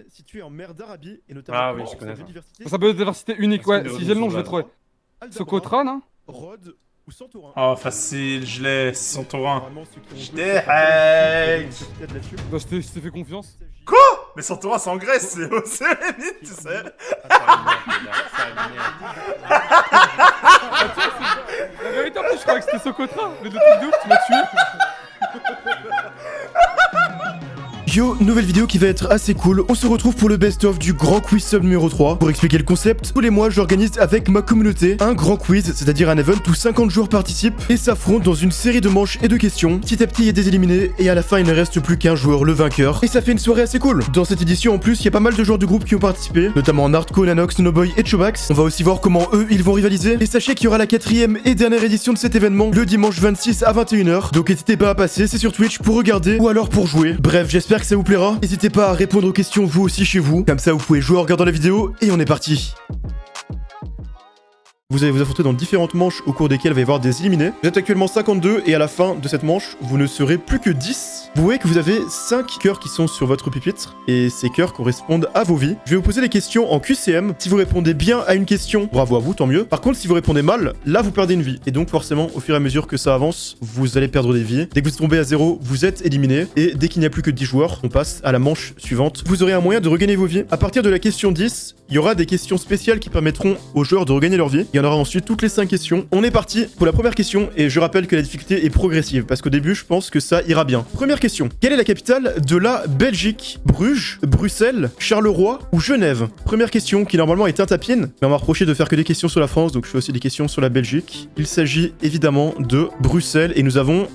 situé en mer d'Arabie et notamment Ah oui, pour je sa connais ça. biodiversité. Ça peut être diversité unique, ouais. Parce que Si j'ai le nom, je vais trouver. Aldabra, Socotra, non? Rhodes ou Santorin. Oh, facile, je l'ai, c'est Santorin. Généralement, ceux qui ont Je joué t'ai sur Santorin, hack. c'est peut-être là-dessus. Bah, je t'ai fait confiance. Quoi? Mais Santorin, c'est en Grèce, c'est limite, tu sais. La vérité, en plus, je croyais que c'était Socotra. Mais le truc de ouf, tu m'as tué. Yo, nouvelle vidéo qui va être assez cool. On se retrouve pour le best-of du grand quiz sub numéro 3. Pour expliquer le concept, tous les mois j'organise avec ma communauté un grand quiz, c'est-à-dire un event où 50 joueurs participent et s'affrontent dans une série de manches et de questions. Petit à petit il y a des éliminés et à la fin il ne reste plus qu'un joueur, le vainqueur. Et ça fait une soirée assez cool. Dans cette édition en plus, il y a pas mal de joueurs du groupe qui ont participé, notamment Nardco, Nanox, Noboy et Chobax. On va aussi voir comment eux ils vont rivaliser. Et sachez qu'il y aura la 4ème et dernière édition de cet événement le dimanche 26 à 21h. Donc n'hésitez pas à passer, c'est sur Twitch pour regarder ou alors pour jouer. Bref, j'espère que ça vous plaira. N'hésitez pas à répondre aux questions vous aussi chez vous. Comme ça vous pouvez jouer en regardant la vidéo et on est parti. Vous allez vous affronter dans différentes manches au cours desquelles il va y avoir des éliminés. Vous êtes actuellement 52 et à la fin de cette manche, vous ne serez plus que 10. Vous voyez que vous avez 5 cœurs qui sont sur votre pupitre et ces cœurs correspondent à vos vies. Je vais vous poser des questions en QCM. Si vous répondez bien à une question, bravo à vous, tant mieux. Par contre, si vous répondez mal, là vous perdez une vie. Et donc forcément, au fur et à mesure que ça avance, vous allez perdre des vies. Dès que vous tombez à 0, vous êtes éliminé. Et dès qu'il n'y a plus que 10 joueurs, on passe à la manche suivante. Vous aurez un moyen de regagner vos vies. À partir de la question 10, il y aura des questions spéciales qui permettront aux joueurs de regagner leur vie. Il y en aura ensuite toutes les 5 questions. On est parti pour la première question et je rappelle que la difficulté est progressive parce qu'au début je pense que ça ira bien. Première question. Quelle est la capitale de la Belgique? Bruges, Bruxelles, Charleroi ou Genève? Première question qui normalement est un tapine, mais on m'a reproché de faire que des questions sur la France, donc je fais aussi des questions sur la Belgique. Il s'agit évidemment de Bruxelles et nous avons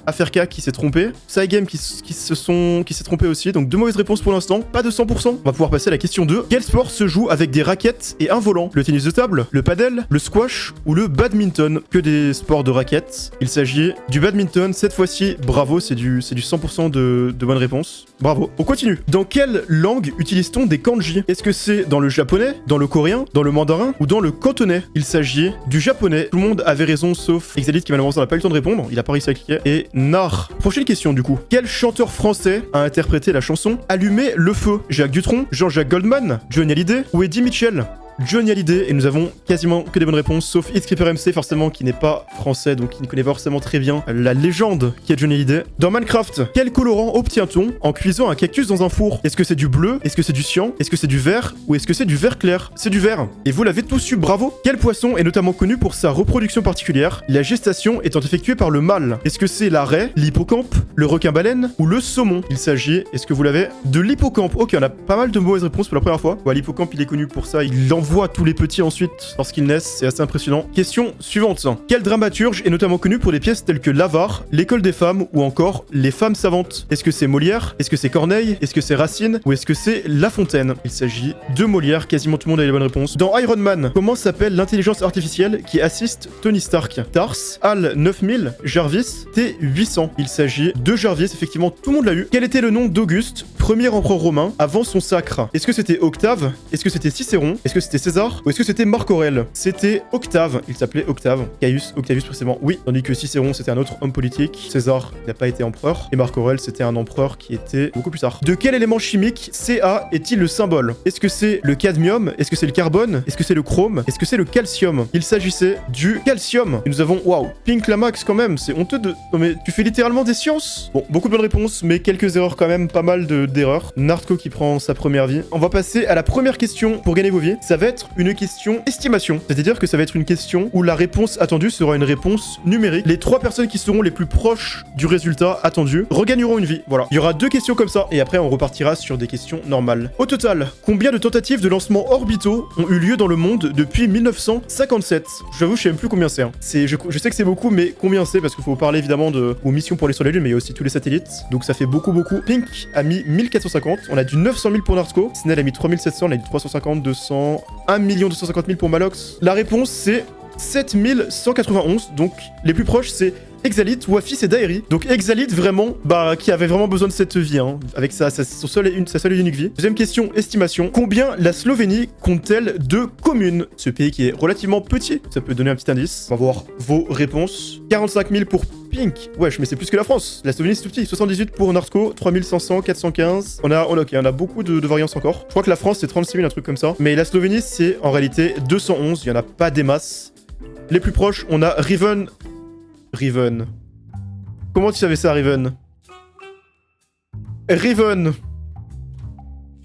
Aferka qui s'est trompé, Saigame qui s'est trompé aussi, donc 2 mauvaises réponses pour l'instant, pas de 100%. On va pouvoir passer à la question 2. Quel sport se joue avec des raquettes et un volant? Le tennis de table, le padel, le squash ou le badminton? Que des sports de raquettes. Il s'agit du badminton, cette fois-ci, bravo, c'est du 100% de bonnes réponses. Bravo. On continue. Dans quelle langue utilise-t-on des kanji? Est-ce que c'est dans le japonais, dans le coréen, dans le mandarin ou dans le cantonais? Il s'agit du japonais. Tout le monde avait raison sauf Exalit qui malheureusement n'a pas eu le temps de répondre, il a pas réussi à cliquer. Et Nar. Prochaine question du coup. Quel chanteur français a interprété la chanson Allumer le feu? Jacques Dutronc, Jean-Jacques Goldman, Johnny Hallyday ou Eddie Mitchell? Johnny Hallyday, et nous avons quasiment que des bonnes réponses, sauf Hitskipper MC, forcément, qui n'est pas français, donc qui ne connaît pas forcément très bien la légende qui est Johnny Hallyday. Dans Minecraft, quel colorant obtient-on en cuisant un cactus dans un four? Est-ce que c'est du bleu? Est-ce que c'est du cyan? Est-ce que c'est du vert? Ou est-ce que c'est du vert clair? C'est du vert. Et vous l'avez tous su, bravo! Quel poisson est notamment connu pour sa reproduction particulière, la gestation étant effectuée par le mâle? Est-ce que c'est la raie, l'hippocampe, le requin-baleine ou le saumon? Il s'agit, est-ce que vous l'avez, de l'hippocampe? Ok, on a pas mal de mauvaises réponses pour la première fois. Ouais, l'hippocampe, il est connu pour ça, il envoie tous les petits ensuite lorsqu'ils naissent, c'est assez impressionnant. Question suivante. Quel dramaturge est notamment connu pour des pièces telles que L'Avare, L'école des femmes ou encore Les femmes savantes? Est-ce que c'est Molière? Est-ce que c'est Corneille? Est-ce que c'est Racine? Ou est-ce que c'est La Fontaine? Il s'agit de Molière, quasiment tout le monde a les bonnes réponses. Dans Iron Man, comment s'appelle l'intelligence artificielle qui assiste Tony Stark? Tars, HAL 9000, Jarvis, T800. Il s'agit de Jarvis, effectivement tout le monde l'a eu. Quel était le nom d'Auguste, premier empereur romain, avant son sacre? Est-ce que c'était Octave? Est-ce que c'était Cicéron? Est-ce que c'était César? Ou est-ce que c'était Marc Aurèle? C'était Octave, il s'appelait Octave. Caius Octavius précisément, oui. Tandis que Cicéron c'était un autre homme politique. César n'a pas été empereur. Et Marc Aurèle c'était un empereur qui était beaucoup plus tard. De quel élément chimique Ca est-il le symbole? Est-ce que c'est le cadmium? Est-ce que c'est le carbone? Est-ce que c'est le chrome? Est-ce que c'est le calcium? Il s'agissait du calcium. Et nous avons, waouh, Pink Lamax quand même, c'est honteux de... Non mais tu fais littéralement des sciences? Bon, beaucoup de bonnes réponses, mais quelques erreurs quand même, pas mal d'erreurs. Nardco qui prend sa première vie. On va passer à la première question pour gagner vos vies. Ça va être une question estimation. C'est-à-dire que ça va être une question où la réponse attendue sera une réponse numérique. Les 3 personnes qui seront les plus proches du résultat attendu regagneront une vie. Voilà. Il y aura 2 questions comme ça et après on repartira sur des questions normales. Au total, combien de tentatives de lancement orbitaux ont eu lieu dans le monde depuis 1957? J'avoue, je sais même plus combien c'est. Hein. Je sais que c'est beaucoup, mais combien c'est? Parce qu'il faut parler évidemment aux missions pour aller sur la Lune, mais il y a aussi tous les satellites. Donc ça fait beaucoup. Pink a mis 1450. On a du 900 000 pour Nardco. Snell a mis 3700. On a du 350, 200, 1 250 000 pour Malox. La réponse c'est 7191, donc les plus proches c'est Exalit, Wafis et Daeri. Donc Exalit vraiment, bah qui avait vraiment besoin de cette vie, hein, avec sa seule et unique vie. Deuxième question, estimation. Combien la Slovénie compte-t-elle de communes? Ce pays qui est relativement petit, ça peut donner un petit indice. On va voir vos réponses. 45 000 pour Pink. Wesh, mais c'est plus que la France. La Slovénie c'est tout petit. 78 pour Narco, 3500, 415. On a beaucoup de variances encore. Je crois que la France c'est 36 000, un truc comme ça. Mais la Slovénie c'est en réalité 211. Il y en a pas des masses. Les plus proches, on a Riven. Riven. Comment tu savais ça, Riven? Riven.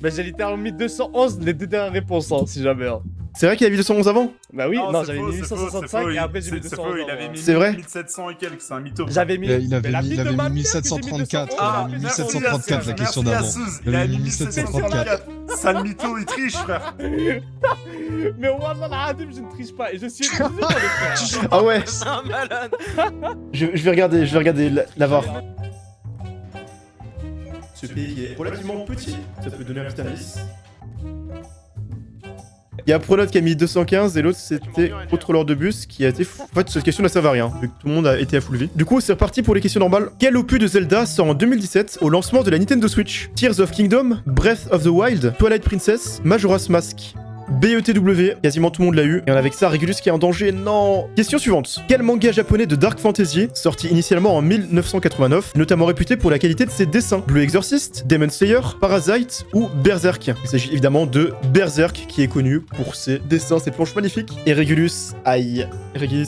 Bah j'ai littéralement mis 211 les deux dernières réponses, hein, si jamais. Hein. C'est vrai qu'il a mis 211 avant? Bah oui, non, c'est j'avais faux, mis c'est faux, 1865 c'est et faux, après j'ai mis 211. il avait mis C'est vrai 1700 et quelques, c'est un mytho. J'avais mis... Il mais avait la mis, vie il de avait ma mis mère que j'ai mis 1734. 211. Il avait mis merci 1734 la question merci à d'avant. Souz, Il il a avait mis mis 1734. Sale mytho, il triche, frère. Mais Wallah Adim, je ne triche pas et je suis obligé de le faire. Ah ouais. C'est un malade. Je vais regarder la VAR. Ce pays est relativement petit, ça peut donner un petit indice. Il y a Pronote qui a mis 215 et l'autre c'était Autre Lord de Bus qui a été fou. En fait cette question ne servait à rien vu que tout le monde a été à full vie. Du coup c'est reparti pour les questions normales. Quel opus de Zelda sort en 2017 au lancement de la Nintendo Switch? Tears of Kingdom, Breath of the Wild, Twilight Princess, Majora's Mask. BETW, quasiment tout le monde l'a eu. Et on a avec ça Regulus qui est en danger, non. Question suivante. Quel manga japonais de Dark Fantasy, sorti initialement en 1989, notamment réputé pour la qualité de ses dessins? Blue Exorcist, Demon Slayer, Parasite ou Berserk? Il s'agit évidemment de Berserk qui est connu pour ses dessins, ses planches magnifiques. Et Regulus, aïe. Regulus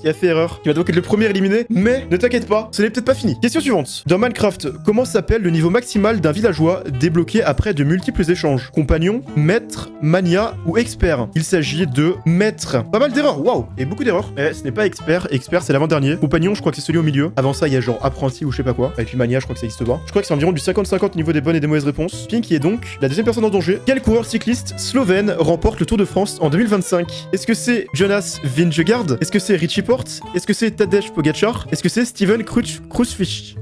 qui a fait erreur, qui va donc être le premier éliminé, mais ne t'inquiète pas, ce n'est peut-être pas fini. Question suivante. Dans Minecraft, comment s'appelle le niveau maximal d'un villageois débloqué après de multiples échanges? Compagnon, maître, mania ou expert? Il s'agit de maître. Pas mal d'erreurs, waouh, et beaucoup d'erreurs. Mais ce n'est pas expert, expert c'est l'avant-dernier. Compagnon, je crois que c'est celui au milieu. Avant ça, il y a genre apprenti ou je sais pas quoi. Et puis mania, je crois que ça existe pas. Je crois que c'est environ du 50-50 au niveau des bonnes et des mauvaises réponses. Pink qui est donc la deuxième personne en danger. Quel coureur cycliste slovène remporte le Tour de France en 2025? Est-ce que c'est Jonas Vingegaard? Est-ce que c'est Richie Porte? Est-ce que c'est Tadej Pogacar? Est-ce que c'est Steven Kruijswijk?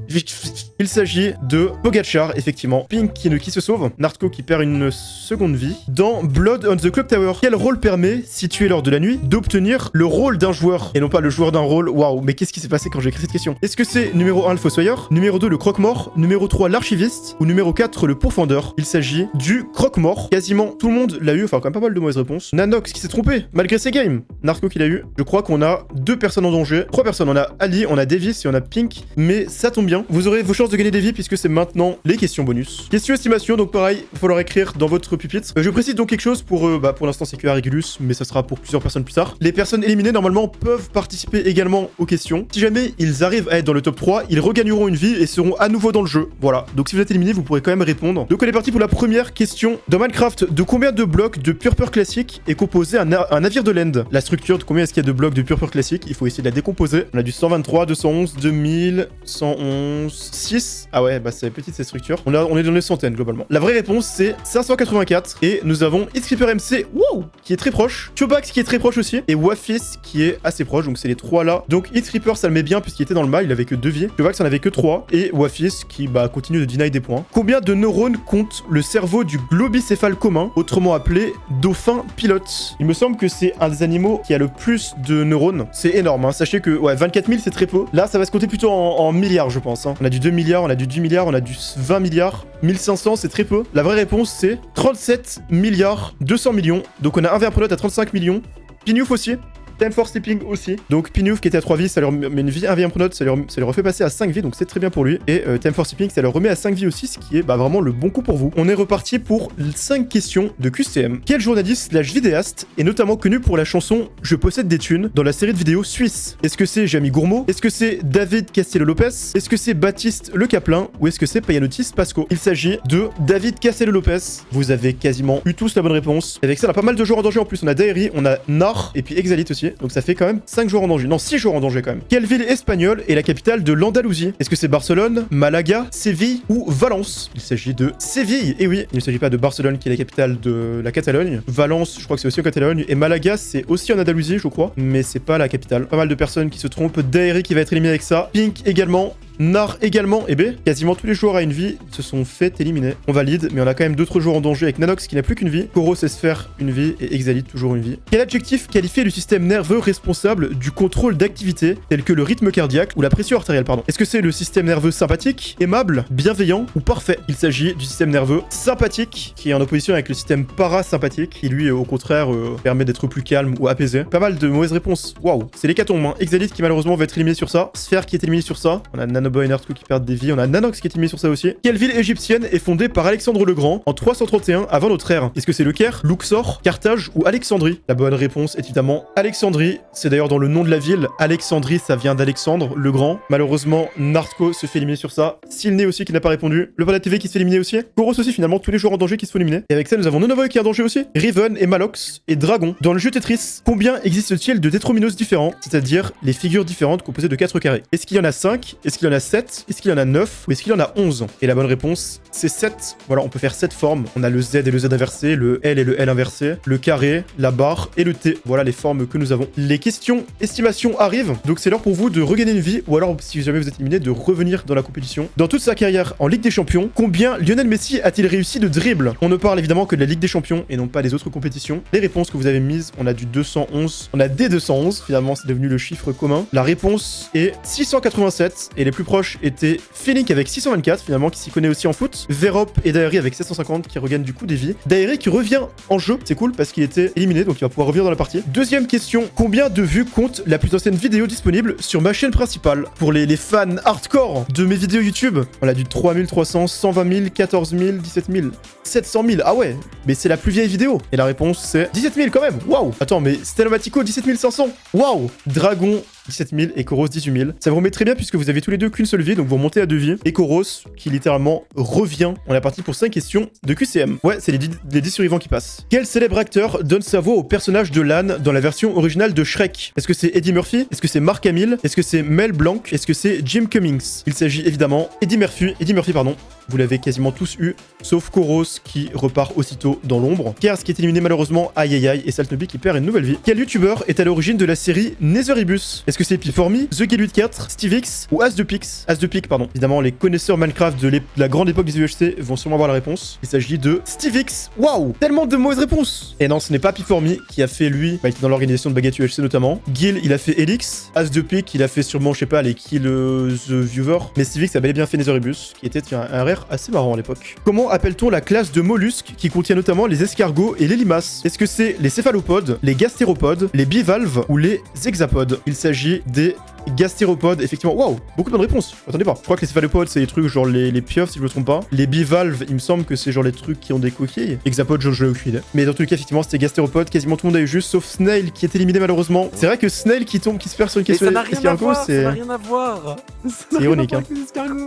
Il s'agit de Pogacar, effectivement. Pink qui se sauve. Narco qui perd une seconde vie. Dans Blood on the Clock Tower, quel rôle permet, situé lors de la nuit, d'obtenir le rôle d'un joueur et non pas le joueur d'un rôle? Waouh, mais qu'est-ce qui s'est passé quand j'ai écrit cette question? Est-ce que c'est numéro 1 le Fossoyeur, numéro 2 le Croque-Mort, numéro 3 l'archiviste ou numéro 4 le pourfendeur? Il s'agit du Croque-Mort. Quasiment tout le monde l'a eu, enfin quand même pas mal de mauvaises réponses. Nanox qui s'est trompé malgré ses games. Narco qui l'a eu. Je crois qu'on a 2 personnes en danger. 3 personnes, on a Ali, on a Davis et on a Pink. Mais ça tombe bien, vous aurez vos chances de gagner des vies puisque c'est maintenant les questions bonus. Question estimation, donc pareil, il va falloir écrire dans votre pupitre. Je précise donc quelque chose pour l'instant c'est que Regulus, mais ça sera pour plusieurs personnes plus tard. Les personnes éliminées normalement peuvent participer également aux questions. Si jamais ils arrivent à être dans le top 3, ils regagneront une vie et seront à nouveau dans le jeu. Voilà, donc si vous êtes éliminé, vous pourrez quand même répondre. Donc on est parti pour la première question. Dans Minecraft, de combien de blocs de Purper classique est composé un navire de land? La structure de combien est-ce qu'il y a de blocs de Purper classique? Il faut essayer de la décomposer. On a du 123, 211, 2000, 111, 6. Ah ouais, bah c'est petite cette structure. On est dans les centaines globalement. La vraie réponse c'est 584 et nous avons Xcreeper MC, wow, qui est très proche. Chobax qui est très proche aussi et Wafis qui est assez proche. Donc c'est les 3 là. Donc Xcreeper ça le met bien puisqu'il était dans le mal, il avait que 2 vies. Chobax en avait que 3 et Wafis qui continue de deny des points. Combien de neurones compte le cerveau du globicéphale commun, autrement appelé dauphin pilote? Il me semble que c'est un des animaux qui a le plus de neurones. C'est énorme, hein. Sachez que ouais, 24 000 c'est très peu. Là ça va se compter plutôt en milliards je pense, hein. On a du 2 milliards, on a du 10 milliards, on a du 20 milliards, 1500 c'est très peu. La vraie réponse c'est 37 milliards 200 millions. Donc on a un Verpronote à 35 millions. Pinouf aussi. Time for Sleeping aussi. Donc Pinouf qui était à 3 vies, ça leur met une vie, un Verpronote, ça leur refait passer à 5 vies, donc c'est très bien pour lui. Et Time for Sleeping, ça leur remet à 5 vies aussi, ce qui est vraiment le bon coup pour vous. On est reparti pour 5 questions de QCM. Quel journaliste / vidéaste est notamment connu pour la chanson Je possède des thunes dans la série de vidéos suisse? Est-ce que c'est Jamie Gourmaud? Est-ce que c'est David Castello-Lopez? Est-ce que c'est Baptiste Le Caplin? Ou est-ce que c'est Payanotis Pasco? Il s'agit de David Castello-Lopez. Vous avez quasiment eu tous la bonne réponse. Et avec ça, on a pas mal de joueurs en danger en plus. On a Daeri, on a Nar et puis Exalit aussi. Donc ça fait quand même 5 joueurs en danger. Non, 6 joueurs en danger quand même. Quelle ville espagnole est la capitale de l'Andalousie? Est-ce que c'est Barcelone, Malaga, Séville ou Valence? Il s'agit de Séville. Et oui, il ne s'agit pas de Barcelone qui est la capitale de la Catalogne. Valence, je crois que c'est aussi en Catalogne. Et Malaga, c'est aussi en Andalousie, je crois. Mais c'est pas la capitale. Pas mal de personnes qui se trompent. Daeri qui va être éliminé avec ça. Pink également. Nar également. Et B, quasiment tous les joueurs à une vie se sont fait éliminer. On valide, mais on a quand même d'autres joueurs en danger avec Nanox qui n'a plus qu'une vie, Koros et Sphère une vie et Exalite toujours une vie. Quel adjectif qualifie le système nerveux responsable du contrôle d'activité tels que le rythme cardiaque ou la pression artérielle, pardon? Est-ce que c'est le système nerveux sympathique, aimable, bienveillant ou parfait? Il s'agit du système nerveux sympathique qui est en opposition avec le système parasympathique qui lui au contraire permet d'être plus calme ou apaisé. Pas mal de mauvaises réponses. Waouh, c'est l'hécatombe. Hein. Exalite qui malheureusement va être éliminé sur ça. Sphère qui est éliminé sur ça. On a Nanoboy et Nardco qui perdent des vies. On a Nanox qui est éliminé sur ça aussi. Quelle ville égyptienne est fondée par Alexandre le Grand en 331 avant notre ère? Est-ce que c'est le Caire, Luxor, Carthage ou Alexandrie? La bonne réponse est évidemment Alexandrie. C'est d'ailleurs dans le nom de la ville. Alexandrie, ça vient d'Alexandre le Grand. Malheureusement, Nardco se fait éliminer sur ça. Silné aussi qui n'a pas répondu. Le Valda TV qui se fait éliminer aussi. Koros aussi finalement, tous les joueurs en danger qui se font éliminer. Et avec ça, nous avons Nonovoy qui est en danger aussi. Riven et Malox et Dragon. Dans le jeu Tetris, combien existe-t-il de tétrominos différents, c'est-à-dire les figures différentes composées de 4 carrés? Est-ce qu'il y en a 5? Est-ce qu'il y en a 7? Est-ce qu'il y en a 9? Ou est-ce qu'il y en a 11? Et la bonne réponse, c'est 7. Voilà, on peut faire 7 formes. On a le Z et le Z inversé, le L et le L inversé, le carré, la barre et le T. Voilà les formes que nous avons. Les questions estimation arrivent, donc c'est l'heure pour vous de regagner une vie, ou alors, si jamais vous êtes éliminé, de revenir dans la compétition. Dans toute sa carrière en Ligue des Champions, combien Lionel Messi a-t-il réussi de dribble? On ne parle évidemment que de la Ligue des Champions et non pas des autres compétitions. Les réponses que vous avez mises, on a du 211, on a des 211, finalement c'est devenu le chiffre commun. La réponse est 687, et les plus proches étaient Félix avec 624, finalement, qui s'y connaît aussi en foot. Verop et Daeri avec 750, qui regagnent du coup des vies. Daeri qui revient en jeu, c'est cool parce qu'il était éliminé, donc il va pouvoir revenir dans la partie. Deuxième question, combien de vues compte la plus ancienne vidéo disponible sur ma chaîne principale? Pour les fans hardcore de mes vidéos YouTube, on a du 3300, 120 000, 14 000, 17 000, 700 000. Ah ouais, mais c'est la plus vieille vidéo. Et la réponse c'est 17 000 quand même. Waouh. Attends, mais Stellomatico 17 500. Waouh. Dragon 17 000 et Koros 18 000. Ça vous remet très bien puisque vous avez tous les deux qu'une seule vie, donc vous remontez à 2 vies. Et Koros qui littéralement revient. On est parti pour 5 questions de QCM. Ouais, c'est les 10 survivants qui passent. Quel célèbre acteur donne sa voix au personnage de l'âne dans la version originale de Shrek? Est-ce que c'est Eddie Murphy? Est-ce que c'est Mark Hamill? Est-ce que c'est Mel Blanc? Est-ce que c'est Jim Cummings? Il s'agit évidemment Eddie Murphy, pardon. Vous l'avez quasiment tous eu, sauf Koros qui repart aussitôt dans l'ombre. Kers qui est éliminé malheureusement, aïe aïe aïe, et Saltnobi qui perd une nouvelle vie. Quel youtubeur est à l'origine de la série Netheribus? Est-ce que c'est P4Me, TheGuild4, SteveX ou As de Pix? As de Pic, pardon. Évidemment, les connaisseurs Minecraft de la grande époque des UHC vont sûrement avoir la réponse. Il s'agit de SteveX. Waouh, tellement de mauvaises réponses. Et non, ce n'est pas P4Me qui a fait lui, il était dans l'organisation de Baguette UHC notamment. Gil, il a fait Elix. As de Pic, il a fait sûrement, je sais pas, les Kill the Viewer. Mais SteveX a bel et bien fait Netheribus, qui était un rare assez marrant à l'époque. Comment appelle-t-on la classe de mollusques qui contient notamment les escargots et les limaces? Est-ce que c'est les céphalopodes, les gastéropodes, les bivalves ou les hexapodes? Il s'agit des gastéropodes, effectivement. Waouh, beaucoup de bonnes réponses. Attendez pas. Je crois que les céphalopodes, c'est les trucs genre les pieuvres, si je me trompe pas. Les bivalves, il me semble que c'est genre les trucs qui ont des coquilles. Hexapodes, je n'ai aucune idée. Mais dans tous les cas, effectivement, c'était gastéropodes. Quasiment tout le monde a eu juste, sauf Snail qui est éliminé malheureusement. C'est vrai que Snail qui tombe, qui se perd sur une question escargot, c'est. Ça n'a rien à voir. C'est ironique, hein.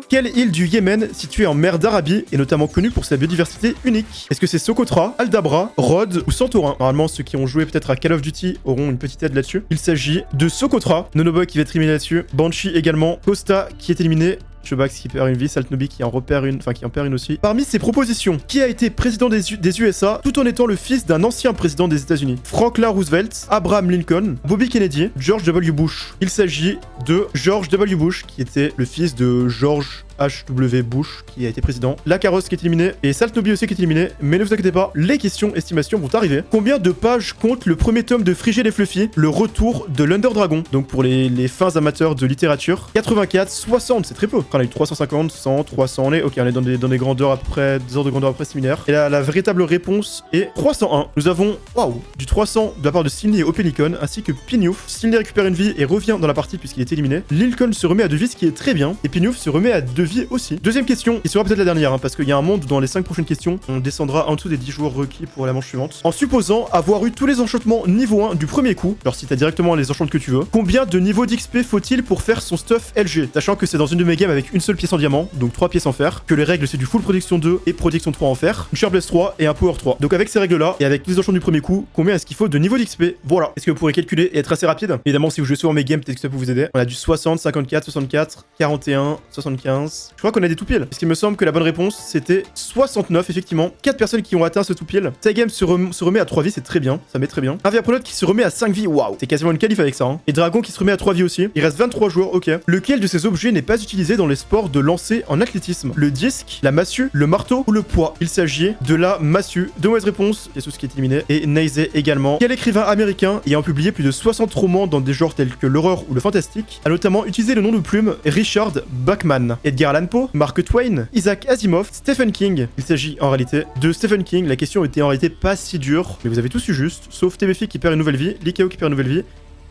Quelle île du Yémen, située en mer d'Arabie, est notamment connue pour sa biodiversité unique? Est-ce que c'est Socotra, Aldabra, Rhodes ou Santorin? Normalement, ceux qui ont joué peut-être à Call of Duty auront une petite aide là-dessus. Il s'agit de Socotra. Nonoboy qui va être éliminé là-dessus. Banshee également. Costa qui est éliminé. Chubax qui perd une vie, Saltnobi qui en repère une, enfin qui en perd une aussi. Parmi ces propositions, qui a été président des USA tout en étant le fils d'un ancien président des États-Unis? Franklin Roosevelt, Abraham Lincoln, Bobby Kennedy, George W. Bush. Il s'agit de George W. Bush, qui était le fils de George H.W. Bush, qui a été président. La carrosse qui est éliminée, et Saltnobi aussi qui est éliminé. Mais ne vous inquiétez pas, les questions estimations vont arriver. Combien de pages compte le premier tome de Frigel et Fluffy, le retour de l'Under Dragon? Donc pour les fins amateurs de littérature, 84, 60, c'est très peu. On a eu 350, 100, 300, on est ok, on est dans des grandeurs à peu près, des ordres de grandeur à peu près similaires. Et la véritable réponse est 301. Nous avons, waouh, du 300 de la part de Silny et Opelicon, ainsi que Pignouf. Silny récupère une vie et revient dans la partie puisqu'il est éliminé. Lincoln se remet à 2 vies, ce qui est très bien. Et Pignouf se remet à 2 vies aussi. Deuxième question, qui sera peut-être la dernière, hein, parce qu'il y a un monde où dans les 5 prochaines questions, on descendra en dessous des 10 joueurs requis pour la manche suivante. En supposant avoir eu tous les enchantements niveau 1 du premier coup, alors si t'as directement les enchantements que tu veux, combien de niveaux d'XP faut-il pour faire son stuff LG? Sachant que c'est dans une de mes games avec une seule pièce en diamant, donc 3 pièces en fer, que les règles c'est du full protection 2 et protection 3 en fer, une Sharpness 3 et un Power 3. Donc avec ces règles là, et avec tous les enchantements du premier coup, combien est-ce qu'il faut de niveau d'XP? Voilà. Est-ce que vous pourrez calculer et être assez rapide? Évidemment, si vous jouez souvent mes games, peut-être que ça peut vous aider. On a du 60, 54, 64, 41, 75, réponse. Je crois qu'on a des tout piles. Parce qu'il me semble que la bonne réponse, c'était 69, effectivement. 4 personnes qui ont atteint ce tout pile. Taigame se remet à 3 vies, c'est très bien. Ça met très bien. Un Pronote qui se remet à 5 vies. Waouh. C'est quasiment une qualif avec ça. Hein. Et Dragon qui se remet à 3 vies aussi. Il reste 23 joueurs, ok. Lequel de ces objets n'est pas utilisé dans les sports de lancer en athlétisme? Le disque, la massue, le marteau ou le poids? Il s'agit de la massue. Deux mauvaises réponses. Il y a ce qui est éliminé. Et Neizé également. Quel écrivain américain ayant publié plus de 60 romans dans des genres tels que l'horreur ou le fantastique a notamment utilisé le nom de plume Richard Bachman? Edgar Allan Poe, Mark Twain, Isaac Asimov, Stephen King. Il s'agit en réalité de Stephen King. La question était en réalité pas si dure, mais vous avez tous eu juste, sauf TBF qui perd une nouvelle vie, Likao qui perd une nouvelle vie,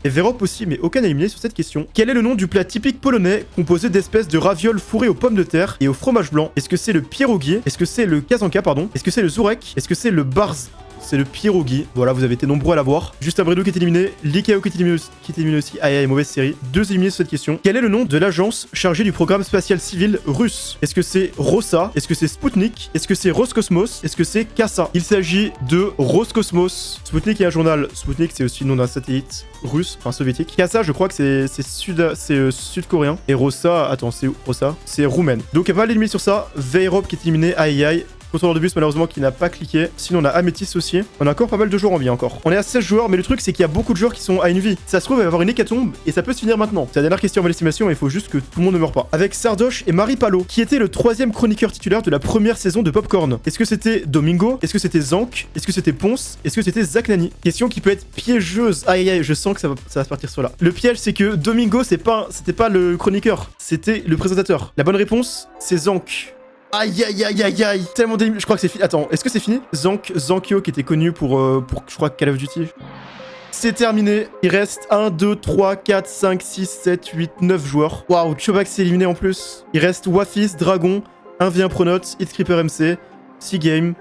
et Verop aussi, mais aucun éliminé sur cette question. Quel est le nom du plat typique polonais composé d'espèces de ravioles fourrées aux pommes de terre et au fromage blanc? Est-ce que c'est le pierogi? Est-ce que c'est le kazanka, pardon? Est-ce que c'est le zurek? Est-ce que c'est le barz? C'est le pierogi. Voilà, vous avez été nombreux à l'avoir. Juste Bredou qui est éliminé. Likao qui est éliminé aussi. Aïe aïe, mauvaise série. 2 éliminés sur cette question. Quel est le nom de l'agence chargée du programme spatial civil russe? Est-ce que c'est Rosa? Est-ce que c'est Sputnik? Est-ce que c'est Roscosmos? Est-ce que c'est Kassa? Il s'agit de Roscosmos. Sputnik est un journal. Sputnik, c'est aussi le nom d'un satellite russe, enfin soviétique. Kassa, je crois que c'est sud-coréen. Et Rosa, attends, c'est où Rosa? C'est roumaine. Donc, il y a pas mal d'ennemis sur ça. Veirop qui est éliminé. Aïe aïe. Contrôleur de bus malheureusement qui n'a pas cliqué. Sinon on a Améthyst aussi. On a encore pas mal de joueurs en vie encore. On est à 16 joueurs mais le truc c'est qu'il y a beaucoup de joueurs qui sont à une vie. Ça se trouve il va y avoir une hécatombe et ça peut se finir maintenant. C'est la dernière question en l'estimation et il faut juste que tout le monde ne meure pas. Avec Sardoche et Marie Palot qui était le 3e chroniqueur titulaire de la première saison de Popcorn. Est-ce que c'était Domingo? Est-ce que c'était Zank? Est-ce que c'était Ponce? Est-ce que c'était Zach Nani? Question qui peut être piégeuse. Aïe aïe, je sens que ça va se partir sur là. Le piège c'est que Domingo c'était pas le chroniqueur, c'était le présentateur. La bonne réponse c'est Zank. Aïe aïe aïe aïe aïe. Tellement d'éliminés. Je crois que c'est fini. Attends, est-ce que c'est fini? Zankyo qui était connu pour je crois Call of Duty. C'est terminé. Il reste 1, 2, 3, 4, 5, 6, 7, 8, 9 joueurs. Waouh, Chobak s'est éliminé en plus. Il reste Wafis, Dragon, 1v1 Pronote, Hitcreeper MC, Seagame,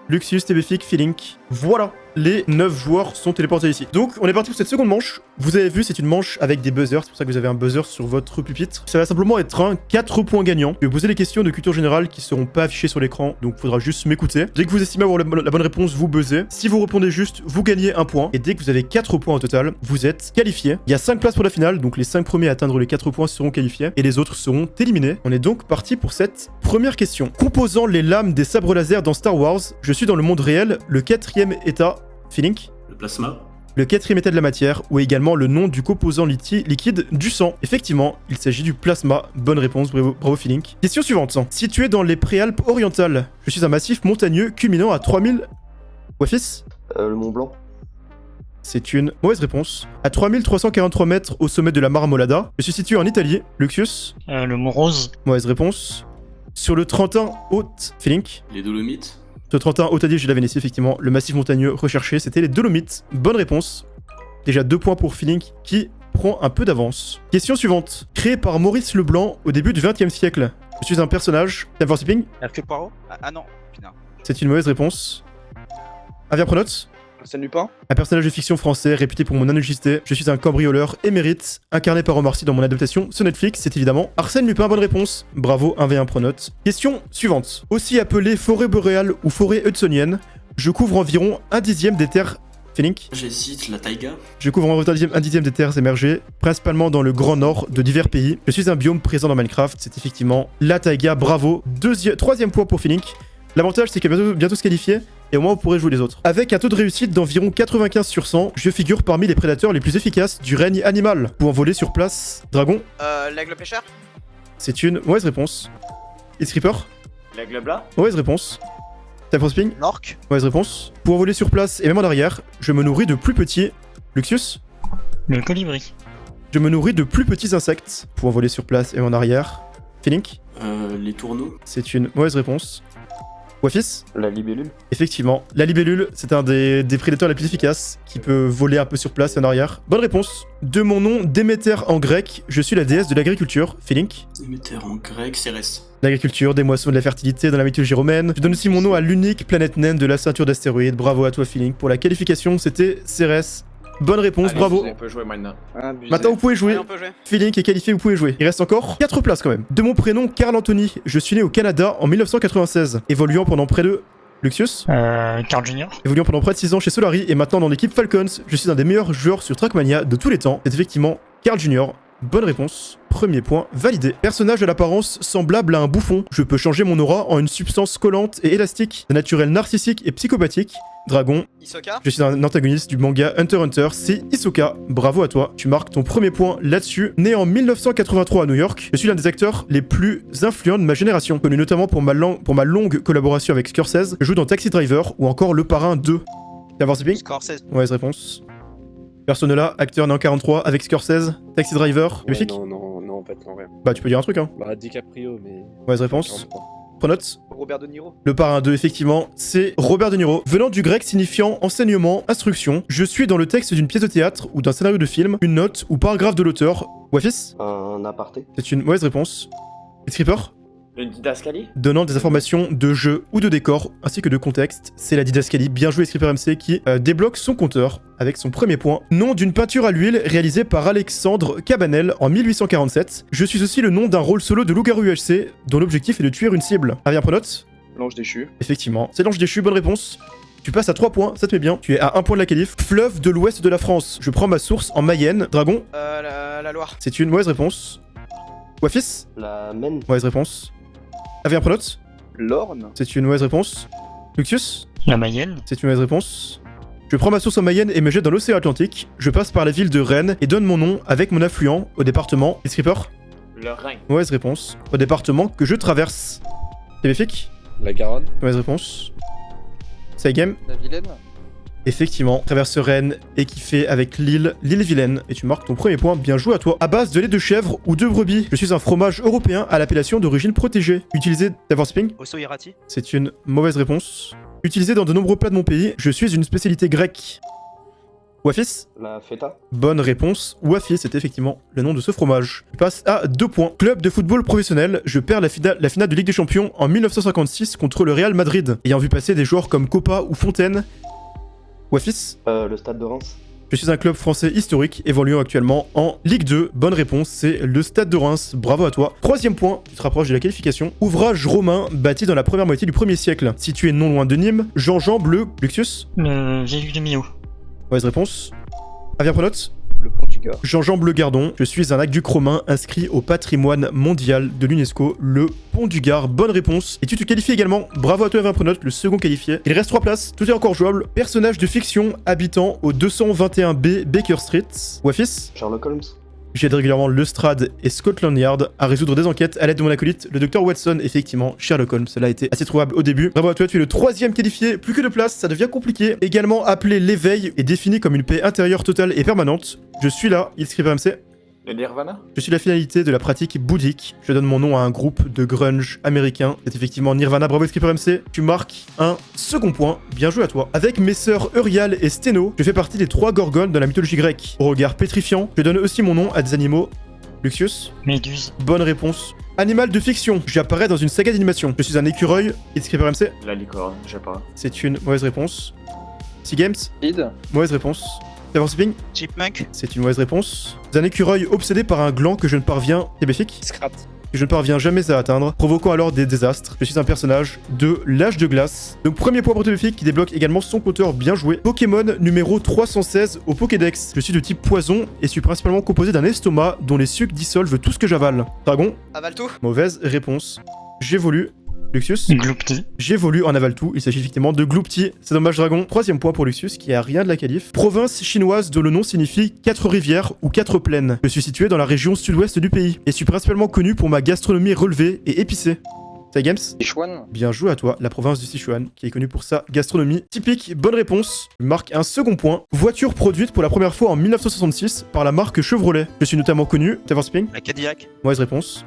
Luxus, TBFIC, Feelink. Voilà. Les 9 joueurs sont téléportés ici. Donc, on est parti pour cette seconde manche. Vous avez vu, c'est une manche avec des buzzers. C'est pour ça que vous avez un buzzer sur votre pupitre. Ça va simplement être un 4 points gagnants. Je vais vous poser des questions de culture générale qui seront pas affichées sur l'écran. Donc, il faudra juste m'écouter. Dès que vous estimez avoir la bonne réponse, vous buzzez. Si vous répondez juste, vous gagnez 1 point. Et dès que vous avez 4 points au total, vous êtes qualifié. Il y a 5 places pour la finale. Donc, les 5 premiers à atteindre les 4 points seront qualifiés. Et les autres seront éliminés. On est donc parti pour cette première question. Composant les lames des sabres laser dans Star Wars, je suis dans le monde réel, le 4e état. Feelink? Le plasma. Le 4e état de la matière, ou également le nom du composant liquide du sang. Effectivement, il s'agit du plasma. Bonne réponse, bravo Feelink. Question suivante. Situé dans les Préalpes orientales, je suis un massif montagneux culminant à 3000... Wafis? Le Mont Blanc. C'est une mauvaise réponse. À 3343 mètres au sommet de la Marmolada, je suis situé en Italie. Luxus? Le Mont Rose. Mauvaise réponse. Sur le Trentin Haute, Feelink? Les Dolomites. Ce Trentin Haute-Adige de la Vénétie, effectivement, le massif montagneux recherché, c'était les Dolomites. Bonne réponse. Déjà 2 points pour Feelink qui prend un peu d'avance. Question suivante. Créé par Maurice Leblanc au début du XXe siècle, je suis un personnage. Time for Sipping? Hercule Poirot? Ah non, putain. C'est une mauvaise réponse. Avia Pronote? Arsène Lupin? Un personnage de fiction français réputé pour mon analogisté. Je suis un cambrioleur émérite, incarné par Omar Sy dans mon adaptation sur Netflix, c'est évidemment Arsène Lupin, bonne réponse. Bravo, 1v1 Pronote. Question suivante. Aussi appelée forêt boréale ou forêt hudsonienne, je couvre environ 1/10 des terres... Feelink? J'hésite, la taïga. Je couvre environ 1/10 des terres émergées, principalement dans le Grand Nord de divers pays. Je suis un biome présent dans Minecraft, c'est effectivement la taïga, bravo. 3e point pour Feelink. L'avantage, c'est qu'il va bientôt se qualifier, et au moins vous pourrez jouer les autres. Avec un taux de réussite d'environ 95 sur 100, je figure parmi les prédateurs les plus efficaces du règne animal. Pouvant voler sur place. Dragon? L'aigle pêcheur? C'est une mauvaise réponse. Hitcreeper? L'aigle blanc? Mauvaise réponse. Time for Sping? L'orque? Mauvaise réponse. Pouvant voler sur place et même en arrière, je me nourris de plus petits... Luxus? Le colibri. Je me nourris de plus petits insectes. Pouvant voler sur place et même en arrière. Feelink? Les tourneaux. C'est une mauvaise réponse. Wafis? La libellule? Effectivement, la libellule, c'est un des prédateurs les plus efficaces, qui peut voler un peu sur place et en arrière. Bonne réponse. De mon nom, Déméter en grec, je suis la déesse de l'agriculture. Feelink? Déméter en grec, Cérès. L'agriculture, des moissons, de la fertilité dans la mythologie romaine. Je donne aussi mon nom à l'unique planète naine de la ceinture d'astéroïdes. Bravo à toi, Feelink. Pour la qualification, c'était Cérès. Bonne réponse, Allez, bravo. On peut jouer maintenant. Maintenant, vous pouvez jouer. Ouais, on peut jouer. Feelink est qualifié, vous pouvez jouer. Il reste encore 4 places quand même. De mon prénom, Carl Anthony, je suis né au Canada en 1996, évoluant pendant près de... Luxus? Carl Junior. Évoluant pendant près de 6 ans chez Solari et maintenant dans l'équipe Falcons, je suis un des meilleurs joueurs sur Trackmania de tous les temps. C'est effectivement Carl Junior. Bonne réponse. Premier point validé. Personnage à l'apparence semblable à un bouffon. Je peux changer mon aura en une substance collante et élastique, d'un naturel narcissique et psychopathique. Dragon, Hisoka. je suis un antagoniste du manga Hunter x Hunter, c'est Hisoka. Bravo à toi, tu marques ton premier point là-dessus. Né en 1983 à New York, je suis l'un des acteurs les plus influents de ma génération, connu notamment pour ma longue collaboration avec Scorsese. Je joue dans Taxi Driver ou encore Le Parrain 2. D'avoir zipping? Scorsese. Mauvaise réponse. Personnela, acteur né en 43 avec Scorsese, Taxi Driver, Béfique. Non, en fait, non, rien. Bah tu peux dire un truc hein. Bah, DiCaprio, mais. Mauvaise réponse. Prends note. Robert De Niro. Le Parrain 2, effectivement, c'est Robert De Niro. Venant du grec signifiant enseignement, instruction, je suis dans le texte d'une pièce de théâtre ou d'un scénario de film, une note ou paragraphe de l'auteur. Wafis? Un aparté. C'est une mauvaise réponse. Skipper? Une didascalie. Donnant des informations de jeu ou de décor, ainsi que de contexte. C'est la didascalie. Bien joué Skipper MC qui débloque son compteur avec son premier point. Nom d'une peinture à l'huile réalisée par Alexandre Cabanel en 1847. Je suis aussi le nom d'un rôle solo de loup-garou UHC dont l'objectif est de tuer une cible. Ah bien, prends note. L'ange déchu. Effectivement, c'est l'ange déchu, bonne réponse. Tu passes à 3 points, ça te met bien. Tu es à 1 point de la qualif. Fleuve de l'ouest de la France. Je prends ma source en Mayenne. Dragon, La Loire. c'est une mauvaise réponse. Wafis, La Maine. mauvaise réponse. Avien Pronote, L'Orne. c'est une mauvaise réponse. Luxius, La Mayenne. c'est une mauvaise réponse. Je prends ma source en Mayenne et me jette dans l'océan Atlantique. Je passe par la ville de Rennes et donne mon nom avec mon affluent au département. Et Skipper, Le Rhin. mauvaise réponse. Au département que je traverse. Téléfique, La Garonne. mauvaise réponse. Game, La Vilaine. effectivement, traverse Rennes et qui fait avec l'île-Vilaine. Et tu marques ton premier point, bien joué à toi. À base de lait de chèvre ou de brebis, je suis un fromage européen à l'appellation d'origine protégée. Utilisé d'avoir sping, Osso Irati. c'est une mauvaise réponse. Utilisé dans de nombreux plats de mon pays, je suis une spécialité grecque. Wafis, La Feta. bonne réponse. Wafis, c'est effectivement le nom de ce fromage. Je passe à 2 points. Club de football professionnel, je perds la finale de Ligue des Champions en 1956 contre le Real Madrid, ayant vu passer des joueurs comme Copa ou Fontaine. Wafis, Le Stade de Reims. je suis un club français historique évoluant actuellement en Ligue 2. Bonne réponse, c'est le Stade de Reims. Bravo à toi. 3e point, tu te rapproches de la qualification. Ouvrage romain bâti dans la première moitié du 1er siècle. Situé non loin de Nîmes, Jean-Jean Bleu, Luxius. Le vieil de Millau. Mauvaise réponse. Avien Pronote, Le Pont du Gard. Jean-Jean Bleu Gardon. Je suis un aqueduc romain inscrit au patrimoine mondial de l'UNESCO, le Pont du Gard. Bonne réponse. Et tu te qualifies également. Bravo à toi, Avien Pronote, le second qualifié. Il reste 3 places, tout est encore jouable. Personnage de fiction habitant au 221B Baker Street. Wafis, Sherlock Holmes. j'aide régulièrement le Strad et Scotland Yard à résoudre des enquêtes à l'aide de mon acolyte, le Dr Watson. Effectivement, Sherlock Holmes, cela a été assez trouvable au début. Bravo à toi, tu es le 3e qualifié, plus que 2 places, ça devient compliqué. Également appelé l'éveil et défini comme une paix intérieure totale et permanente. Je suis là, il scribe MC. Le Nirvana. Je suis la finalité de la pratique bouddhique. Je donne mon nom à un groupe de grunge américain. C'est effectivement Nirvana. Bravo Skipper MC. Tu marques un second point. Bien joué à toi. Avec mes sœurs Eurial et Sténo, je fais partie des 3 gorgones de la mythologie grecque. Au regard pétrifiant, je donne aussi mon nom à des animaux. Luxius, Méduse. bonne réponse. Animal de fiction, j'apparais dans une saga d'animation. Je suis un écureuil. Et Skipper MC, La Licorne, je sais pas. c'est une mauvaise réponse. Sea Games, Id. mauvaise réponse. Savant Sipping, Chipmunk. c'est une mauvaise réponse. Un écureuil obsédé par un gland que je ne parviens... Tébéfique, Scrat. que je ne parviens jamais à atteindre, provoquant alors des désastres. Je suis un personnage de l'âge de glace. Donc premier point pour Tébéfique qui débloque également son compteur, bien joué. Pokémon numéro 316 au Pokédex. Je suis de type poison et suis principalement composé d'un estomac dont les sucs dissolvent tout ce que j'avale. Dragon, Avale tout. mauvaise réponse. J'évolue. Luxius, Gloupti. j'évolue en aval tout. Il s'agit effectivement de Gloupti. C'est dommage Dragon. 3e point pour Luxius qui a rien de la qualif. Province chinoise dont le nom signifie 4 rivières ou 4 plaines. Je suis situé dans la région sud-ouest du pays et suis principalement connu pour ma gastronomie relevée et épicée. Sai Games, Sichuan. bien joué à toi, la province du Sichuan, qui est connue pour sa gastronomie typique. Bonne réponse. Tu marques un second point. Voiture produite pour la première fois en 1966 par la marque Chevrolet. Je suis notamment connu. Taver Sping, La Cadillac. mauvaise réponse.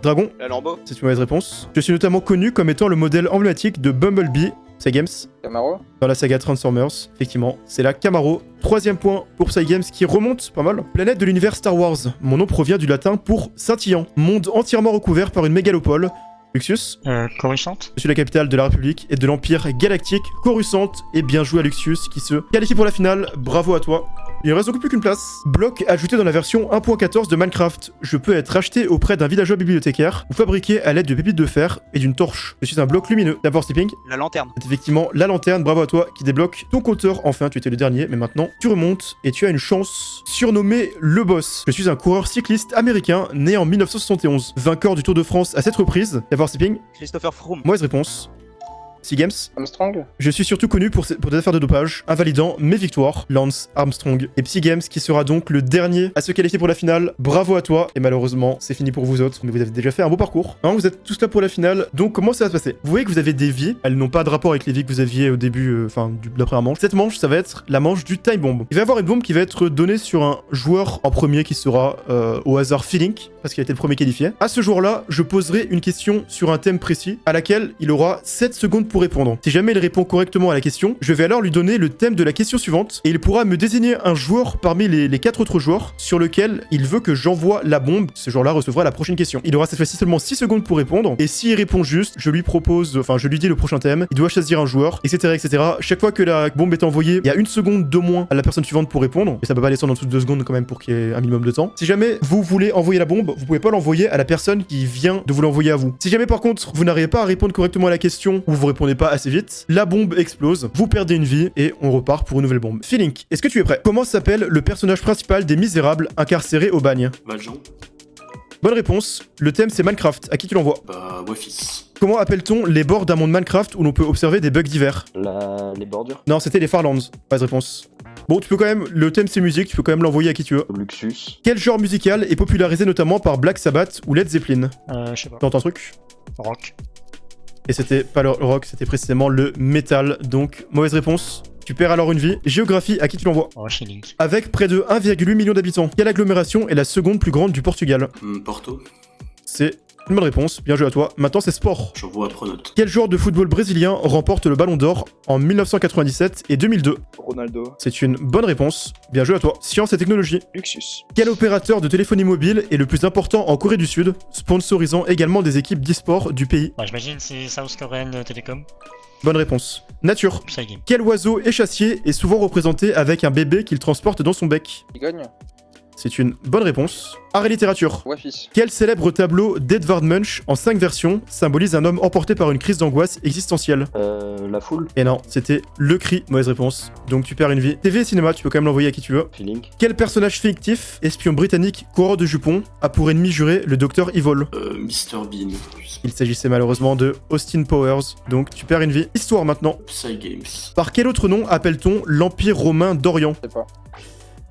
Dragon, La Lambo. c'est une mauvaise réponse. Je suis notamment connu comme étant le modèle emblématique de Bumblebee. Sai Games, Camaro. dans la saga Transformers, effectivement, c'est la Camaro. 3e point pour Sai Games qui remonte pas mal. Planète de l'univers Star Wars. Mon nom provient du latin pour scintillant. Monde entièrement recouvert par une mégalopole. Luxius. Coruscant. Je suis la capitale de la République et de l'Empire Galactique, Coruscant, et bien joué à Luxius qui se qualifie pour la finale, bravo à toi. Il ne reste donc plus qu'une place. Bloc ajouté dans la version 1.14 de Minecraft. Je peux être acheté auprès d'un villageois bibliothécaire ou fabriqué à l'aide de pépites de fer et d'une torche. Je suis un bloc lumineux. D'abord Sleeping. La lanterne. C'est effectivement la lanterne, bravo à toi, qui débloque ton compteur. Enfin, tu étais le dernier, mais maintenant tu remontes et tu as une chance. Surnommé le boss. Je suis un coureur cycliste américain né en 1971. Vainqueur du Tour de France à 7 reprises. D'abord Sleeping. Christopher Froome. Mauvaise réponse. Games. Armstrong. Je suis surtout connu pour des affaires de dopage, invalidant mes victoires, Lance Armstrong. Et Games qui sera donc le dernier à se qualifier pour la finale. Bravo à toi. Et malheureusement, c'est fini pour vous autres, mais vous avez déjà fait un beau parcours. Hein, vous êtes tous là pour la finale. Donc comment ça va se passer? Vous voyez que vous avez des vies. Elles n'ont pas de rapport avec les vies que vous aviez au début, de la première manche. Cette manche, ça va être la manche du time bomb. Il va y avoir une bombe qui va être donnée sur un joueur en premier qui sera au hasard Feeling, parce qu'il a été le premier qualifié. À ce jour-là, je poserai une question sur un thème précis, à laquelle il aura 7 secondes pour répondre. Si jamais il répond correctement à la question, je vais alors lui donner le thème de la question suivante et il pourra me désigner un joueur parmi les 4 autres joueurs sur lequel il veut que j'envoie la bombe. Ce joueur-là recevra la prochaine question. Il aura cette fois-ci seulement 6 secondes pour répondre et s'il répond juste, je lui dis le prochain thème, il doit choisir un joueur, etc. etc. Chaque fois que la bombe est envoyée, il y a 1 seconde de moins à la personne suivante pour répondre et ça peut pas descendre en dessous de 2 secondes quand même pour qu'il y ait un minimum de temps. Si jamais vous voulez envoyer la bombe, vous pouvez pas l'envoyer à la personne qui vient de vous l'envoyer à vous. Si jamais par contre vous n'arrivez pas à répondre correctement à la question ou vous répondez pas assez vite, la bombe explose, vous perdez une vie et on repart pour une nouvelle bombe. Feeling, est-ce que tu es prêt? Comment s'appelle le personnage principal des Misérables incarcérés au bagne? Valjean. Bonne réponse. Le thème c'est Minecraft. À qui tu l'envoies? Bah, Wafis. Comment appelle-t-on les bords d'un monde Minecraft où l'on peut observer des bugs divers? Les bordures. Non, c'était les Farlands. Mauvaise réponse. Bon, tu peux quand même, le thème c'est musique, tu peux quand même l'envoyer à qui tu veux. Luxus. Quel genre musical est popularisé notamment par Black Sabbath ou Led Zeppelin? Je sais pas. T'entends un truc? Rock. Et c'était pas le rock, c'était précisément le métal. Donc, mauvaise réponse. Tu perds alors une vie. Géographie, à qui tu l'envoies? Oh, chez Link. Avec près de 1,8 million d'habitants, quelle agglomération est la seconde plus grande du Portugal? Porto. C'est une bonne réponse, bien joué à toi. Maintenant c'est sport. J'envoie à Pronote. Quel joueur de football brésilien remporte le Ballon d'Or en 1997 et 2002? Ronaldo. C'est une bonne réponse, bien joué à toi. Science et technologie. Luxus. Quel opérateur de téléphonie mobile est le plus important en Corée du Sud, sponsorisant également des équipes d'e-sport du pays? J'imagine c'est South Korean Telecom. Bonne réponse. Nature. Psygame. Quel oiseau échassier est souvent représenté avec un bébé qu'il transporte dans son bec? Cigogne. C'est une bonne réponse. Art et littérature. Wafis. Quel célèbre tableau d'Edvard Munch en 5 versions symbolise un homme emporté par une crise d'angoisse existentielle? La foule. Et non, c'était Le Cri, mauvaise réponse. Donc tu perds une vie. TV et cinéma, tu peux quand même l'envoyer à qui tu veux. Feeling. Quel personnage fictif, espion britannique, coureur de jupons, a pour ennemi juré le docteur Evil? Mr Bean. Il s'agissait malheureusement de Austin Powers, donc tu perds une vie. Histoire maintenant. Psygames. Par quel autre nom appelle-t-on l'Empire romain d'Orient? Je sais pas.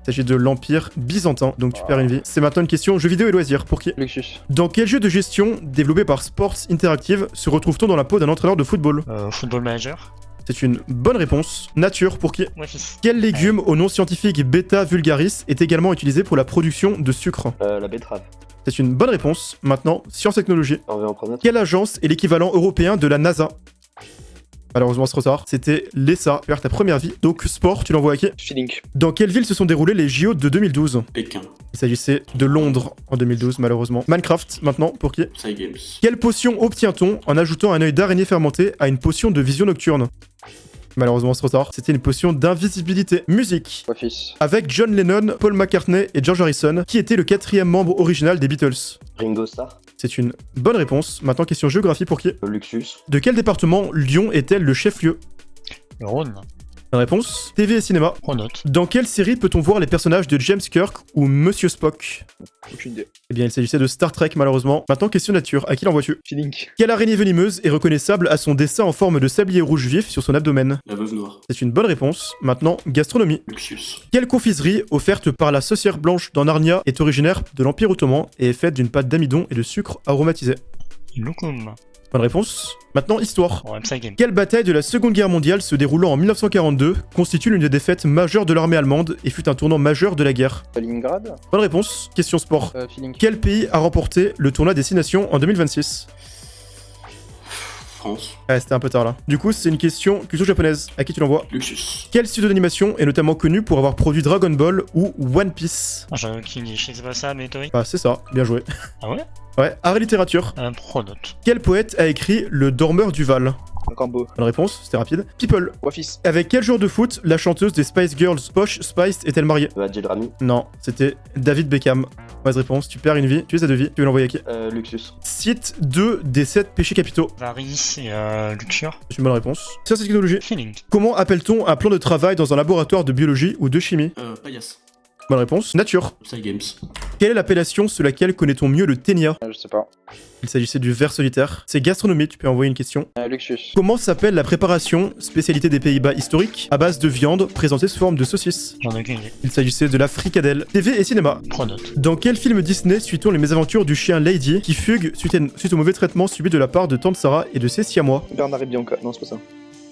Il s'agit de l'Empire byzantin, donc tu perds une vie. C'est maintenant une question jeux vidéo et loisirs, pour qui? Luxus. Dans quel jeu de gestion, développé par Sports Interactive, se retrouve-t-on dans la peau d'un entraîneur de football? Football Manager. C'est une bonne réponse. Nature, pour qui? Wafis. Quel légume au nom scientifique Beta vulgaris est également utilisé pour la production de sucre? La betterave. C'est une bonne réponse. Maintenant, science technologie. On va en prendre notre. Quelle agence est l'équivalent européen de la NASA? Malheureusement, c'est trop tard. C'était l'ESA. Tu perds ta première vie. Donc, sport, tu l'envoies à qui? Feeling. Dans quelle ville se sont déroulés les JO de 2012? Pékin. Il s'agissait de Londres en 2012, malheureusement. Minecraft, maintenant, pour qui? Psygames. Quelle potion obtient-on en ajoutant un œil d'araignée fermenté à une potion de vision nocturne? Malheureusement, c'est trop tard. C'était une potion d'invisibilité. Musique. Wafis. Avec John Lennon, Paul McCartney et George Harrison, qui était le 4e membre original des Beatles? Ringo Starr. C'est une bonne réponse. Maintenant, question géographie pour qui? Luxus. De quel département Lyon est-elle le chef-lieu? Le Rhône. Réponse. TV et cinéma. Pronote. Dans quelle série peut-on voir les personnages de James Kirk ou Monsieur Spock? Aucune idée. Eh bien, il s'agissait de Star Trek, malheureusement. Maintenant, question nature. À qui l'envoies-tu? Feeling. Quelle araignée venimeuse est reconnaissable à son dessin en forme de sablier rouge vif sur son abdomen? La veuve noire. C'est une bonne réponse. Maintenant, gastronomie. Luxus. Quelle confiserie offerte par la Saucière Blanche dans Narnia est originaire de l'Empire Ottoman et est faite d'une pâte d'amidon et de sucre aromatisé? Loukoum. Bonne réponse. Maintenant, histoire. Ouais, Psygame. Quelle bataille de la Seconde Guerre mondiale se déroulant en 1942 constitue l'une des défaites majeures de l'armée allemande et fut un tournant majeur de la guerre? Stalingrad. Bonne réponse. Question sport. Feeling. Quel pays a remporté le tournoi des 6 nations en 2026? France. Ouais, c'était un peu tard là. Du coup, c'est une question culture japonaise. À qui tu l'envoies? Luxus. Quel studio d'animation est notamment connu pour avoir produit Dragon Ball ou One Piece? J'ai aucune idée, je sais pas ça, mais Toei. Bah, c'est ça, bien joué. Ah ouais? Ouais, art et littérature. Un pronote. Quel poète a écrit Le Dormeur du Val? Un combo. Bonne réponse, c'était rapide. People. Wafis. Avec quel joueur de foot la chanteuse des Spice Girls, Posh Spice, est-elle mariée? Adjel Rami. Non, c'était David Beckham. Mauvaise réponse, tu perds une vie, tu es à 2 vies, tu veux l'envoyer à qui? Luxus. Cite 2 des 7 péchés capitaux. Varice et Luxure. C'est une bonne réponse. Ça, c'est technologie. Feeling. Comment appelle-t-on un plan de travail dans un laboratoire de biologie ou de chimie? Paillasse. Bonne réponse. Nature. Psygames. Quelle est l'appellation sous laquelle connaît-on mieux le ténia? Je sais pas. Il s'agissait du ver solitaire. C'est gastronomie, tu peux envoyer une question. Luxus. Comment s'appelle la préparation, spécialité des Pays-Bas historiques, à base de viande présentée sous forme de saucisse? J'en ai aucune idée. Il s'agissait de la fricadelle. TV et cinéma. Pronote. Dans quel film Disney suit-on les mésaventures du chien Lady qui fugue suite au mauvais traitement subi de la part de Tante Sarah et de ses siamois? Bernard et Bianca. Non, c'est pas ça.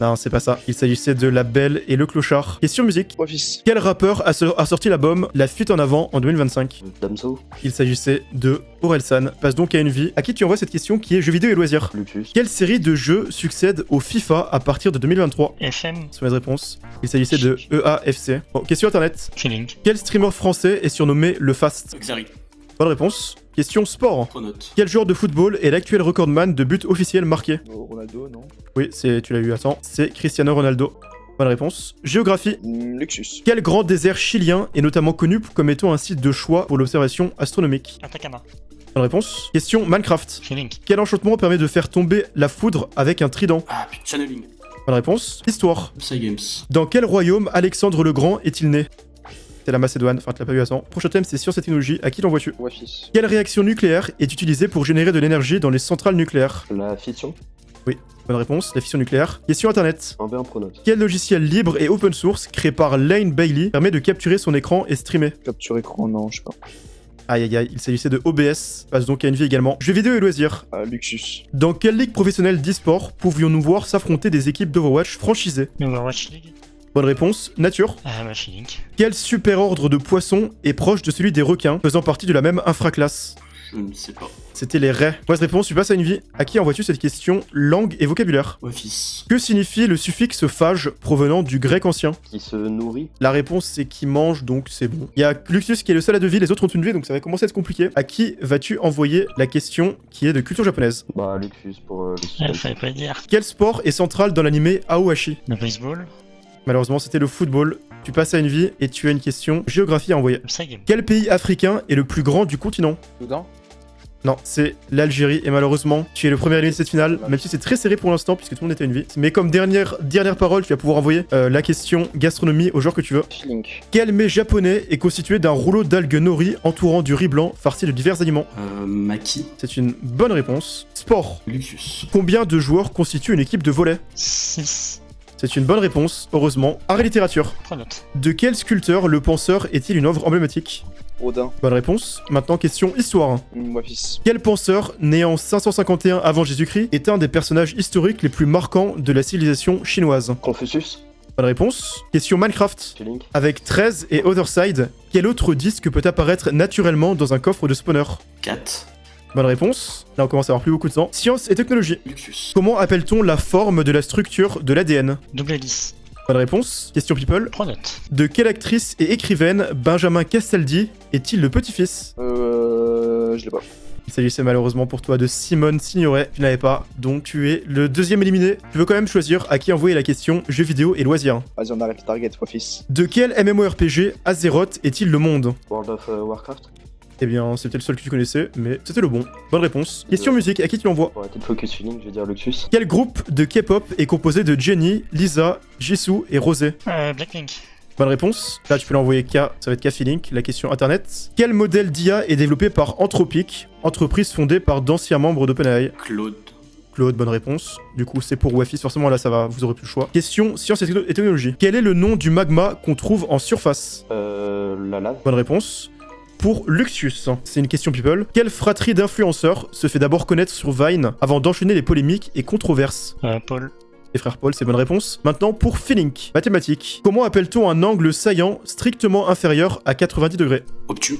Non, c'est pas ça. Il s'agissait de La Belle et le Clochard. Question musique. Wafis. Quel rappeur a sorti l'album La Fuite en Avant en 2025? Damso. Il s'agissait de Orelsan. Passe donc à une vie. À qui tu envoies cette question qui est jeux vidéo et loisirs? Luxus. Quelle série de jeux succède au FIFA à partir de 2023? FM. C'est ma réponse. Il s'agissait de EAFC. Bon, question internet. Feeling. Quel streamer français est surnommé Le Fast? Xari. Bonne réponse. Question sport. Pronote. Quel joueur de football est l'actuel recordman de buts officiels marqués? Ronaldo, non. Oui, tu l'as eu, attends. C'est Cristiano Ronaldo. Bonne réponse. Géographie. Luxus. Quel grand désert chilien est notamment connu comme étant un site de choix pour l'observation astronomique? Atacama. Bonne réponse. Question Minecraft. Feeling. Quel enchantement permet de faire tomber la foudre avec un trident? Ah putain, channeling. Bonne réponse. Histoire. Psygames. Dans quel royaume Alexandre le Grand est-il né? C'est la Macédoine, enfin tu l'as pas eu à 100. Prochain thème, c'est science et technologie. À qui l'envoies-tu? Wafis. Quelle réaction nucléaire est utilisée pour générer de l'énergie dans les centrales nucléaires? La fission. Bonne réponse, la fission nucléaire. Question internet. Un B1 pronote. Quel logiciel libre et open source créé par Lane Bailey permet de capturer son écran et streamer? Capture écran, non, je sais pas. Aïe aïe aïe, il s'agissait de OBS. Passe donc à une vie également. Jeux vidéo et loisirs. Luxus. Dans quelle ligue professionnelle d'e-sport pouvions-nous voir s'affronter des équipes d'Overwatch franchisées? Overwatch League. Bonne réponse, nature. Ah bah Feeling. Quel super-ordre de poissons est proche de celui des requins, faisant partie de la même infraclasse? Je ne sais pas. C'était les raies. Mauvaise réponse, tu passes à une vie. À qui envoies-tu cette question langue et vocabulaire? Wafis. Que signifie le suffixe phage provenant du grec ancien? Qui se nourrit. La réponse c'est qui mange, donc c'est bon. Il y a Luxus qui est le seul à 2 vies, les autres ont une vie, donc ça va commencer à être compliqué. À qui vas-tu envoyer la question qui est de culture japonaise? Bah, Luxus pour le Elle fallait pas dire. Quel sport est central dans l'anime Aohashi? Le baseball. Malheureusement c'était le football. Tu passes à une vie et tu as une question géographie à envoyer. Le Psygame. Quel pays africain est le plus grand du continent? Soudan. Non, c'est l'Algérie et malheureusement, tu es le premier éliminé de cette finale, même si c'est très serré pour l'instant puisque tout le monde était à une vie. Mais comme dernière parole, tu vas pouvoir envoyer la question gastronomie au genre que tu veux. Link. Quel mets japonais est constitué d'un rouleau d'algues nori entourant du riz blanc farci de divers aliments? Maki. C'est une bonne réponse. Sport. Luxus. Combien de joueurs constituent une équipe de volley? 6. C'est une bonne réponse, heureusement. Art et littérature. Pronote. De quel sculpteur le penseur est-il une œuvre emblématique? Rodin. Bonne réponse. Maintenant, question histoire. Wafis. Quel penseur, né en 551 avant Jésus-Christ, est un des personnages historiques les plus marquants de la civilisation chinoise? Confucius. Bonne réponse. Question Minecraft. Link. Avec 13 et Otherside, quel autre disque peut apparaître naturellement dans un coffre de spawner? 4. Bonne réponse. Là, on commence à avoir plus beaucoup de temps. Science et technologie. Luxus. Comment appelle-t-on la forme de la structure de l'ADN? Double hélice. Bonne réponse. Question people. Pronote. De quelle actrice et écrivaine Benjamin Castaldi est-il le petit-fils? Je l'ai pas. Il s'agissait malheureusement pour toi de Simone Signoret. Tu n'avais pas, donc tu es le deuxième éliminé. Tu veux quand même choisir à qui envoyer la question jeux vidéo et loisirs. Vas-y, on arrête le target, Wafis. De quel MMORPG Azeroth est-il le monde? World of Warcraft. Eh bien, c'était le seul que tu connaissais, mais c'était le bon. Bonne réponse. Question musique, à qui tu l'envoies? Pour arrêter de focus feeling, je vais dire Luxus. Quel groupe de K-pop est composé de Jennie, Lisa, Jisoo et Rosé? Blackpink. Bonne réponse. Là, tu peux l'envoyer K, ça va être K-Feeling, la question internet. Quel modèle d'IA est développé par Anthropic, entreprise fondée par d'anciens membres d'OpenAI? Claude. Claude, bonne réponse. Du coup, c'est pour Wafis, forcément, là, ça va, vous aurez plus le choix. Question sciences et technologie. Quel est le nom du magma qu'on trouve en surface? La lave. Bonne réponse. Pour Luxus, c'est une question people. Quelle fratrie d'influenceurs se fait d'abord connaître sur Vine avant d'enchaîner les polémiques et controverses? Paul. Les frères Paul, c'est bonne réponse. Maintenant, pour Feeling, mathématiques. Comment appelle-t-on un angle saillant strictement inférieur à 90 degrés? Obtus.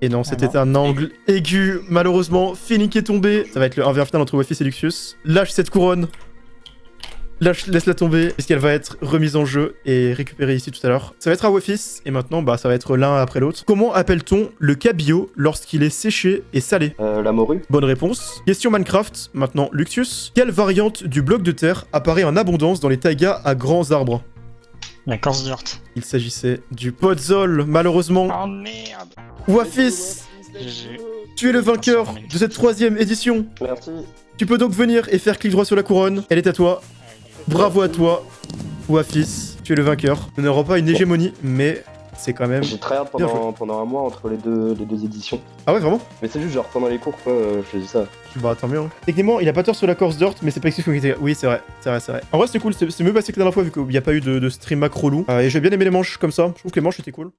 Et non, c'était non. un angle aigu. Malheureusement, Feeling est tombé. Ça va être le 1v1 final entre Wafis et Luxus. Lâche cette couronne. Laisse-la tomber, puisqu'elle va être remise en jeu et récupérée ici tout à l'heure. Ça va être à Wafis, et maintenant, bah, ça va être l'un après l'autre. Comment appelle-t-on le cabillaud lorsqu'il est séché et salé? La morue. Bonne réponse. Question Minecraft, maintenant Luxus. Quelle variante du bloc de terre apparaît en abondance dans les taïgas à grands arbres? La course dirt. Il s'agissait du podzol, malheureusement. Oh merde. Wafis, GG. tu es le vainqueur de cette 3ème édition. Merci. Tu peux donc venir et faire clic droit sur la couronne. Elle est à toi. Bravo à toi, Wafis. Tu es le vainqueur. Nous n'aurons pas une hégémonie, mais c'est quand même... J'ai tryhard Bien joué. pendant un mois entre les deux éditions. Ah ouais, vraiment? Mais c'est juste genre pendant les cours, quoi, je faisais ça. Bah tant mieux. Hein. Techniquement, il a pas tort sur la course dirt, mais c'est pas excuse qu'on était... Oui, c'est vrai. En vrai, c'était cool. C'est mieux passé que la dernière fois, vu qu'il n'y a pas eu de stream macro loup. Et j'ai bien aimé les manches comme ça. Je trouve que les manches étaient cool.